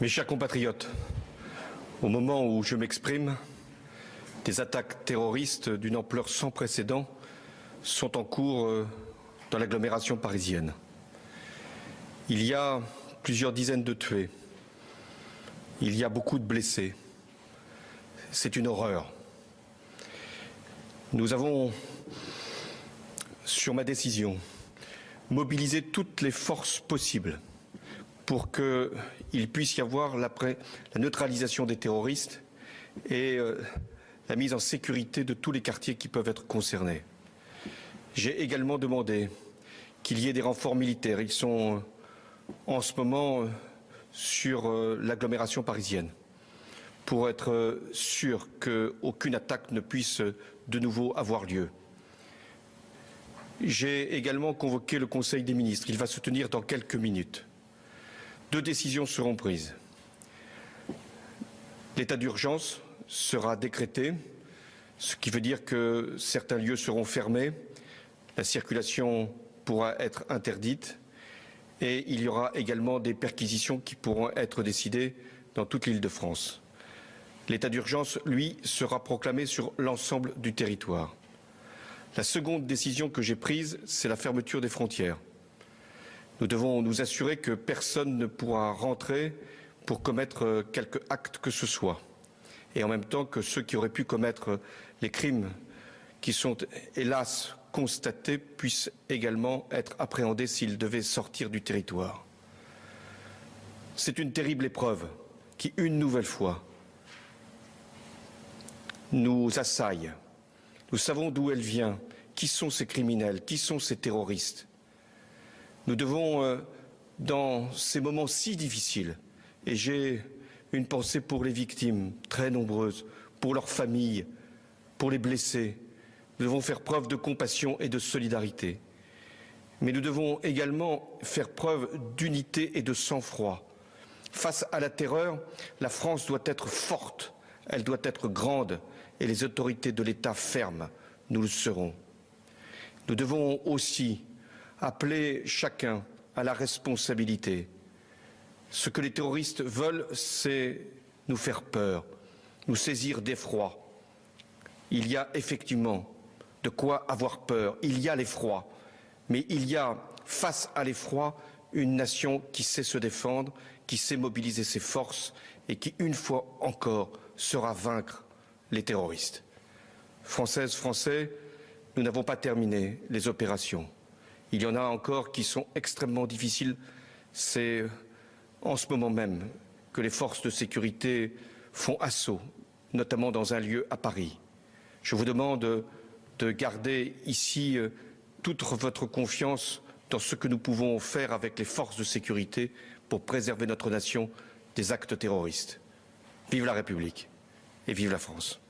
Mes chers compatriotes, au moment où je m'exprime, des attaques terroristes d'une ampleur sans précédent sont en cours dans l'agglomération parisienne. Il y a plusieurs dizaines de tués. Il y a beaucoup de blessés. C'est une horreur. Nous avons, sur ma décision, mobilisé toutes les forces possibles pour qu'il puisse y avoir la neutralisation des terroristes et la mise en sécurité de tous les quartiers qui peuvent être concernés. J'ai également demandé qu'il y ait des renforts militaires. Ils sont en ce moment sur l'agglomération parisienne pour être sûr qu'aucune attaque ne puisse de nouveau avoir lieu. J'ai également convoqué le Conseil des ministres. Il va se tenir dans quelques minutes. 2 décisions seront prises. L'état d'urgence sera décrété, ce qui veut dire que certains lieux seront fermés, la circulation pourra être interdite et il y aura également des perquisitions qui pourront être décidées dans toute l'Île-de-France. L'état d'urgence, lui, sera proclamé sur l'ensemble du territoire. La seconde décision que j'ai prise, c'est la fermeture des frontières. Nous devons nous assurer que personne ne pourra rentrer pour commettre quelque acte que ce soit. Et en même temps que ceux qui auraient pu commettre les crimes qui sont hélas constatés puissent également être appréhendés s'ils devaient sortir du territoire. C'est une terrible épreuve qui, une nouvelle fois, nous assaille. Nous savons d'où elle vient, qui sont ces criminels, qui sont ces terroristes. Nous devons, dans ces moments si difficiles, et j'ai une pensée pour les victimes, très nombreuses, pour leurs familles, pour les blessés, nous devons faire preuve de compassion et de solidarité. Mais nous devons également faire preuve d'unité et de sang-froid. Face à la terreur, la France doit être forte, elle doit être grande, et les autorités de l'État fermes, nous le serons. Nous devons aussi appeler chacun à la responsabilité. Ce que les terroristes veulent, c'est nous faire peur, nous saisir d'effroi. Il y a effectivement de quoi avoir peur, il y a l'effroi, mais il y a, face à l'effroi, une nation qui sait se défendre, qui sait mobiliser ses forces et qui, une fois encore, saura vaincre les terroristes. Françaises, Français, nous n'avons pas terminé les opérations. Il y en a encore qui sont extrêmement difficiles. C'est en ce moment même que les forces de sécurité font assaut, notamment dans un lieu à Paris. Je vous demande de garder ici toute votre confiance dans ce que nous pouvons faire avec les forces de sécurité pour préserver notre nation des actes terroristes. Vive la République et vive la France.